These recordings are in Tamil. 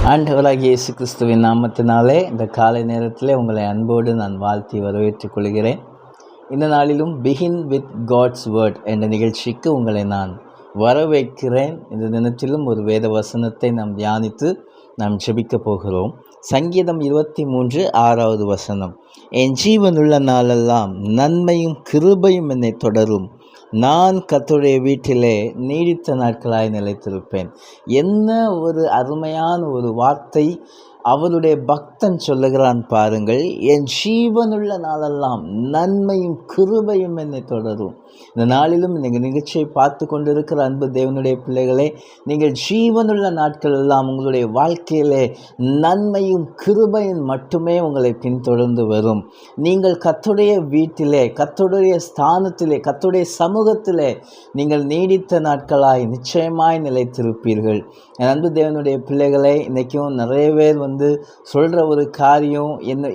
ஆண்டவராகிய இயேசு கிறிஸ்துவின் நாமத்தினாலே இந்த காலை நேரத்தில் உங்களை அன்போடு நான் வாழ்த்தி வரவேற்றுக் கொள்கிறேன். இந்த நாளிலும் பிகின் வித் காட்ஸ் வேர்ட் என்ற நிகழ்ச்சிக்கு உங்களை நான் வரவேற்கிறேன். இந்த தினத்திலும் ஒரு வேத வசனத்தை நாம் தியானித்து நாம் ஜெபிக்கப் போகிறோம். சங்கீதம் 23:6 வசனம், என் ஜீவனுள்ள நாளெல்லாம் நன்மையும் கிருபையும் என்னை தொடரும், நான் கர்த்தருடைய வீட்டிலே நீடித்த நாட்களாய் நிலைத்திருப்பேன். என்ன ஒரு அருமையான ஒரு வார்த்தை அவருடைய பக்தன் சொல்லுகிறான் பாருங்கள். என் ஜீவனுள்ள நாளெல்லாம் நன்மையும் கிருபையும் என்னை தொடரும். இந்த நாளிலும் நீங்கள் நிகழ்ச்சியை பார்த்து கொண்டிருக்கிற அன்பு தேவனுடைய பிள்ளைகளே, நீங்கள் ஜீவனுள்ள நாட்கள் எல்லாம் உங்களுடைய வாழ்க்கையிலே நன்மையும் கிருபையும் மட்டுமே உங்களை பின்தொடர்ந்து வரும். நீங்கள் கர்த்தருடைய வீட்டிலே, கர்த்தருடைய ஸ்தானத்திலே, கர்த்தருடைய சமூகத்திலே நீங்கள் நீடித்த நாட்களாய் நிச்சயமாய் நிலைத்திருப்பீர்கள். என் அன்பு தேவனுடைய பிள்ளைகளே, இன்றைக்கும் நிறைய பேர் சொல்கிற ஒரு காரியம்,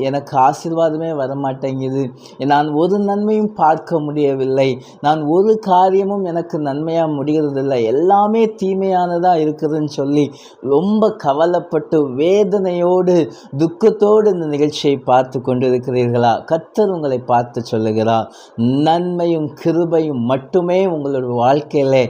எனக்கு ஆசீர்வாதமே வரமாட்டேங்குது, நான் ஒரு நன்மையும் பார்க்க முடியவில்லை, நான் ஒரு காரியமும் எனக்கு நன்மையாக முடிகிறதில்லை, எல்லாமே தீமையானதாக இருக்குதுன்னு சொல்லி ரொம்ப கவலைப்பட்டு வேதனையோடு துக்கத்தோடு இந்த நிகழ்ச்சியை பார்த்து கொண்டிருக்கிறீர்களா? கர்த்தர் உங்களை பார்த்து சொல்லுகிறார், நன்மையும் கிருபையும் மட்டுமே உங்களுடைய வாழ்க்கையிலே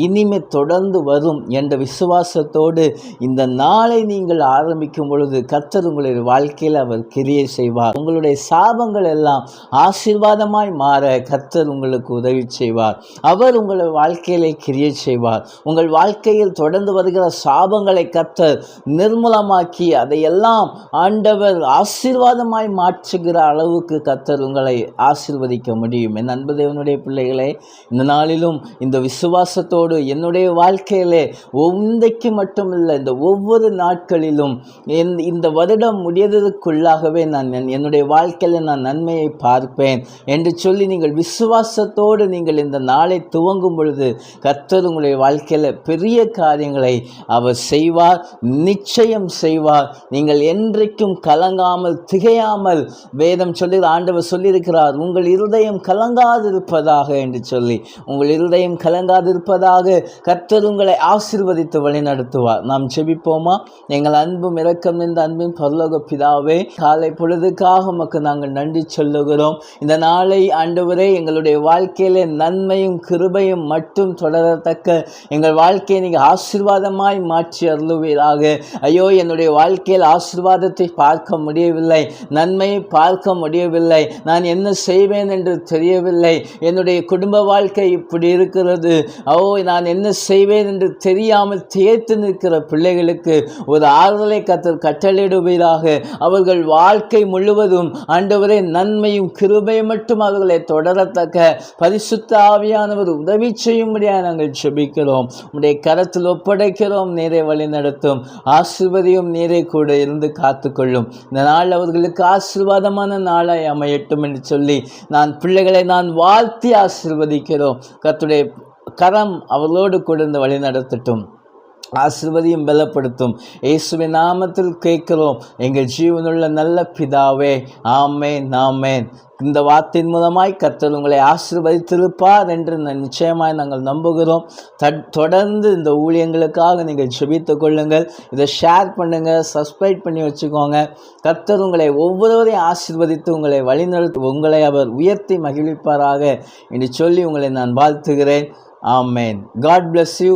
இனிமே தொடர்ந்து வரும் என்ற விசுவாசத்தோடு இந்த நாளை நீங்கள் ஆரம்பிக்கும் பொழுது கர்த்தர் உங்களுடைய வாழ்க்கையில் அவர் கிரியை செய்வார். உங்களுடைய சாபங்கள் எல்லாம் ஆசீர்வாதமாய் மாற கர்த்தர் உங்களுக்கு உதவி செய்வார். அவர் உங்களுடைய வாழ்க்கையிலே கிரியை செய்வார். உங்கள் வாழ்க்கையில் தொடர்ந்து வருகிற சாபங்களை கர்த்தர் நிர்மூலமாக்கி அதையெல்லாம் ஆண்டவர் ஆசீர்வாதமாய் மாற்றுகிற அளவுக்கு கர்த்தர் உங்களை ஆசீர்வதிக்க முடியும். என் அன்பு தேவனுடைய பிள்ளைகளே, இந்த நாளிலும் இந்த விசுவாசத்தோடு என்னுடைய வாழ்க்கையிலே இன்றைக்கு மட்டுமில்லை, இந்த ஒவ்வொரு நாட்களிலும் இந்த வருடம் முடியறதுக்குள்ளாகவே நான் என்னுடைய வாழ்க்கையில் நான் நன்மையை பார்ப்பேன் என்று சொல்லி நீங்கள் விசுவாசத்தோடு நீங்கள் இந்த நாளை துவங்கும் பொழுது கர்த்தர் உங்களுடைய வாழ்க்கையில் பெரிய காரியங்களை அவர் செய்வார், நிச்சயம் செய்வார். நீங்கள் என்றைக்கும் கலங்காமல் திகையாமல், வேதம் சொல்லி ஆண்டவர் சொல்லியிருக்கிறார், உங்கள் இருதயம் கலங்காதிருப்பதாக என்று சொல்லி, உங்கள் இருதயம் கலங்காதிருப்பதாக கர்த்தர் உங்களை ஆசீர்வதித்து வழிநடத்துவார். நாம் ஜெபிப்போமா? எங்கள் அன்பும் இரக்கம் இந்த அன்பின் பரலோக பிதாவே, காலை பொழுதுக்காக உமக்கு நாங்கள் நன்றி சொல்லுகிறோம். இந்த நாளை ஆண்டவரே எங்களுடைய வாழ்க்கையிலே நன்மையும் கிருபையும் மட்டும் தொடரத்தக்க எங்கள் வாழ்க்கையை நீங்கள் ஆசீர்வாதமாய் மாற்றி அருளுவீராக. ஐயோ, என்னுடைய வாழ்க்கையில் ஆசீர்வாதத்தை பார்க்க முடியவில்லை, நன்மையை பார்க்க முடியவில்லை, நான் என்ன செய்வேன் என்று தெரியவில்லை, என்னுடைய குடும்ப வாழ்க்கை இப்படி இருக்கிறது, நான் என்ன செய்வேன் என்று தெரியாமல் திகைத்து நிற்கிற பிள்ளைகளுக்கு ஒரு ஆறுதலை கர்த்தர் கட்டளையிடுவீராக. அவர்கள் வாழ்க்கை முழுவதும் ஆண்டவரே நன்மையும் கிருபையும் மட்டும் அவர்களை தொடரத்தக்க பரிசுத்த ஆவியானவர் உதவி செய்யும்படியாக நாங்கள் ஜெபிக்கிறோம். உம்முடைய கரத்தில் ஒப்படைக்கிறோம். நீரை வழி நடத்தும், ஆசீர்வதியும், நீரை கூட இருந்து காத்துக்கொள்ளும். இந்த நாள் அவர்களுக்கு ஆசீர்வாதமான நாளாய் அமையட்டும் என்று சொல்லி பிள்ளைகளை நான் வாழ்த்தி ஆசீர்வதிக்கிறோம். கர்த்தருடைய கரம் அவர்களோடு கூட இருந்து வழி நடத்தட்டும், ஆசீர்வதியும் பலப்படுத்தும். இயேசுவின் நாமத்தில் கேட்கிறோம் எங்கள் ஜீவனுள்ள நல்ல பிதாவே, ஆமேன், ஆமேன். இந்த வார்த்தையின் மூலமாய் கர்த்தர் உங்களை ஆசீர்வதித்திருப்பார் என்று நிச்சயமாய் நாங்கள் நம்புகிறோம். தொடர்ந்து இந்த ஊழியங்களுக்காக நீங்கள் ஜெபித்து கொள்ளுங்கள். இதை ஷேர் பண்ணுங்கள், சப்ஸ்கிரைப் பண்ணி வச்சுக்கோங்க. கர்த்தர் உங்களை ஒவ்வொருவரையும் ஆசீர்வதித்து உங்களை வழிநடத்தி உங்களை அவர் உயர்த்தி மகிழ்விப்பாராக என்று சொல்லி உங்களை நான் வாழ்த்துகிறேன். ஆமேன். God bless you.